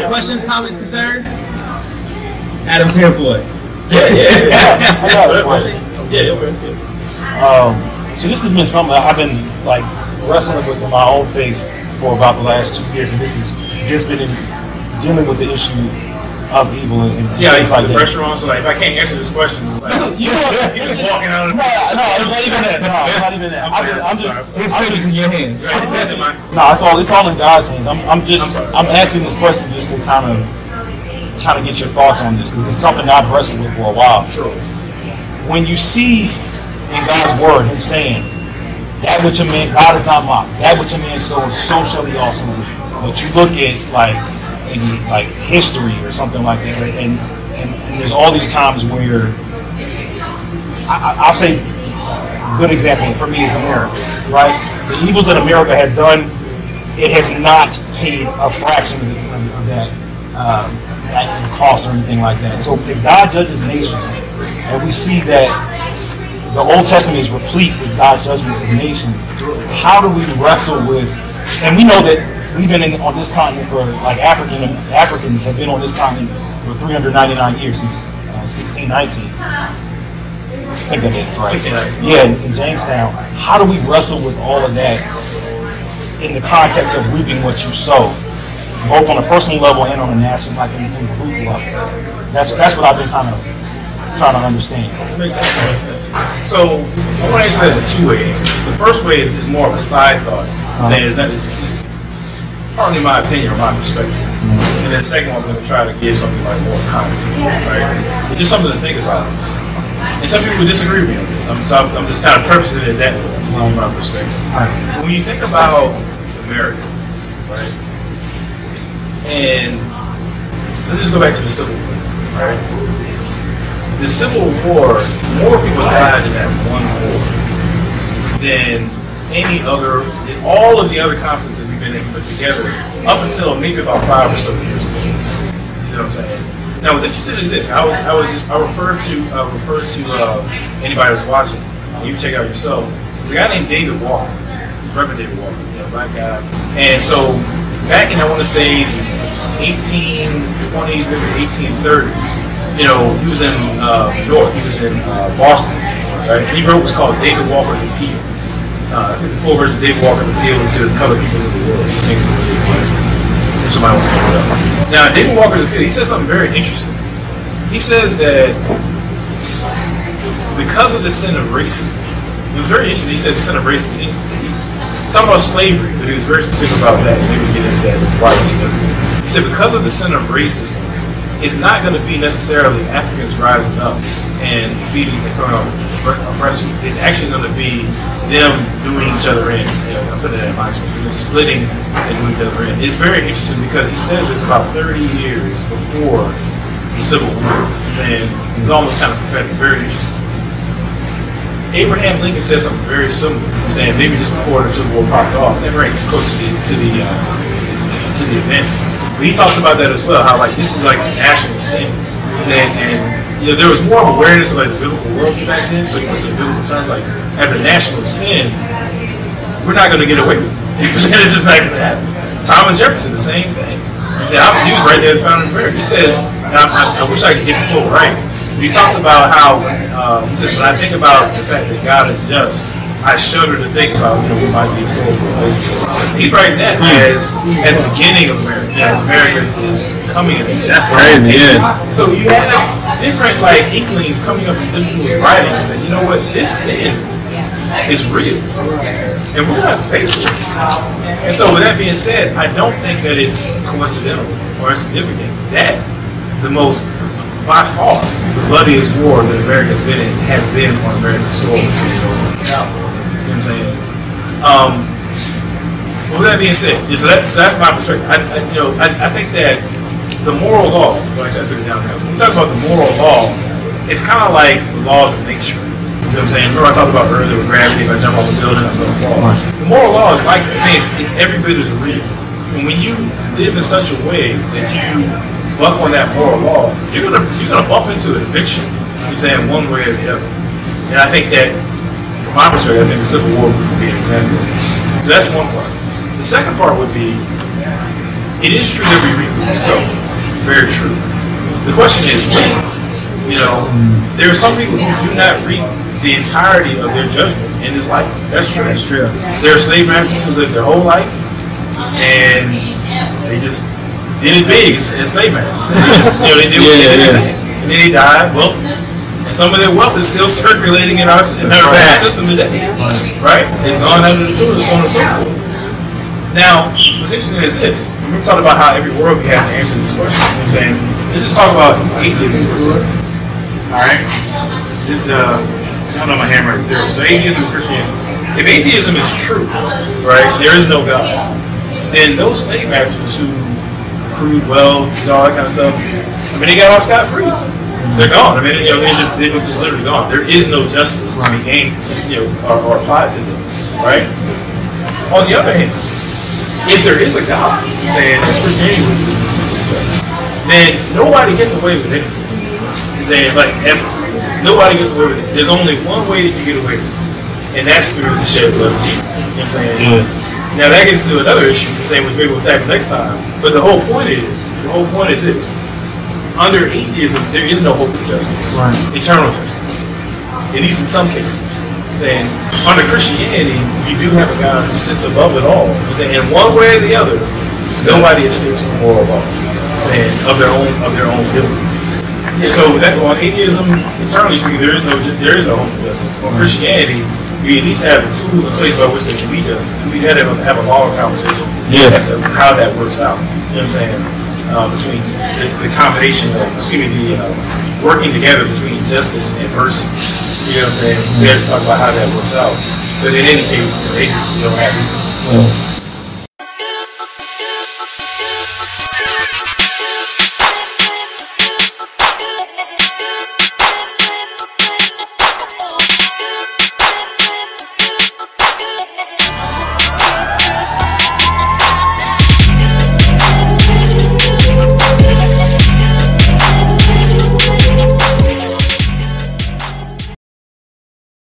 Questions, comments, concerns? Adam's here for it. So this has been something that I've been like wrestling with in my own faith for about the last 2 years, and this has just been dealing with the issue of evil and see how you put the pressure on. So like, if I can't answer this question, it's like, you're just walking out of the. No, it's not even that. No, it's not even that. I'm just. His fingers in your hands. No, it's all in God's hands. I'm asking this question just to kind of get your thoughts on this, because it's something I've wrestled with for a while. Sure. When you see in God's word Him saying, "That which a man, God is not mocked. That which a man sows, so shall he also reap." But you look at maybe like history or something like that, and there's all these times where I'll say a good example for me is America, right? The evils that America has done, it has not paid a fraction of that cost or anything like that. So if God judges nations, and we see that the Old Testament is replete with God's judgments of nations, how do we wrestle with, and we know that we've been on this continent for, like, Africans have been on this continent for 399 years, since 1619. I think that is right. 1619. Yeah, in Jamestown. How do we wrestle with all of that in the context of reaping what you sow, both on a personal level and on a national, like in the group level? That's what I've been kind of trying to understand. That makes sense. So I want to answer that in two ways. The first way is more of a side thought. It's partly my opinion or my perspective. And then the second one, I'm going to try to give something like more concrete, right? It's just something to think about. And some people would disagree with me on this. I'm just kind of prefacing it that way. I'm just giving my perspective. When you think about America, right? And let's just go back to the Civil War, right? The Civil War, more people died in that one war than any other, in all of the other conflicts that we've been able to put together up until maybe about 5 or so years ago. You know what I'm saying? Now, what's interesting is this. I refer to anybody who's watching, you can check it out yourself. There's a guy named David Walker, Reverend David Walker, black guy. And so back in, I want to say, 1820s, maybe 1830s, he was in the North. He was in Boston, right? And he wrote what's called David Walker's Appeal. I think the full version is David Walker's Appeal to the colored peoples of the world. It makes it really clear. If somebody wants to look it up. Now, David Walker's Appeal, he says something very interesting. He says that because of the sin of racism, it was very interesting. He said the sin of racism. He's talking about slavery, but he was very specific about that. Maybe we get into that as to why he said it. He said because of the sin of racism, it's not going to be necessarily Africans rising up and defeating and throwing out oppressors. It's actually going to be them doing each other in. I'm putting that in mind. Splitting and doing each other in. It's very interesting because he says it's about 30 years before the Civil War. And it's almost kind of prophetic. Very interesting. Abraham Lincoln said something very similar. I'm saying maybe just before the Civil War popped off. That ranks close to the events. But he talks about that as well. How like this is like a national sin. And there was more of awareness of like the biblical worldview back then. So he puts it in biblical terms like as a national sin, we're not going to get away with it. It's just not going to happen. Thomas Jefferson, the same thing. He was right there at the founding of America. He said, and I wish I could get the quote right. He talks about how he says, when I think about the fact that God is just, I shudder to think about what might be in store for us. So he's writing that as at the beginning of America, as America is coming in. That's crazy. Yeah. So you have different inklings coming up in different people's writing and saying, you know what, this sin is real, and we're going to have to pay for it. And so with that being said, I don't think that it's coincidental or insignificant that the most, by far, the bloodiest war that America has been on American soil between the North and the South. You know what I'm saying? But with that being said, so that's my perspective. I think that the moral law, I took it down there. When we talk about the moral law, it's kind of like the laws of nature. You know what I'm saying? Remember I talked about earlier with gravity, if I jump off a building, I'm going to fall. Right. The moral law is like, it's every bit as real. And when you live in such a way that you buck on that moral law, you're gonna bump into an eviction. You know what I'm saying? One way or the other. And I think that, from my perspective, I think the Civil War would be an example of this. So that's one part. The second part would be, it is true that we reap what we sow. Very true. The question is when. You know, there are some people who do not reap the entirety of their judgment in this life. That's true. That's true. There are slave masters who lived their whole life and they just did it big as slave masters. They did what they did, and then they died wealthy. And some of their wealth is still circulating in our system today. Right? It's gone under the children, so on and so forth. Now, what's interesting is this. We're talking about how every worldview has to answer this question. You know what I'm saying? Let's just talk about atheism for a second. Alright? This, I don't know my handwriting is terrible. So atheism and Christianity. If atheism is true, right, there is no God, then those slave masters who accrued wealth, all that kind of stuff, I mean, they got off scot-free. They're gone. I mean, you know, they're just literally gone. There is no justice to be gained, or applied to them, right? On the other hand, if there is a God, saying as Christianity would suggest, then nobody gets away with it. Saying like ever, nobody gets away with it. There's only one way that you get away with it, and that's through the shed blood of Jesus. You know what I'm saying? Yeah. Now that gets to another issue. I'm saying which maybe we'll tackle next time. But the whole point is this: under atheism, there is no hope for justice, eternal justice. At least in some cases. Saying under Christianity, you do have a God who sits above it all. Saying in one way or the other, nobody escapes the moral law. Saying of their own ability. So that on atheism, eternally speaking, there is no hope for justice. On Christianity, we at least have the tools in place by which there can be justice. We had to have a longer conversation as to how that works out. You know what I'm saying? Between the combination of, working together between justice and mercy. You know what I'm saying? We have to talk about how that works out. But in any case, atheism, we don't have it. So.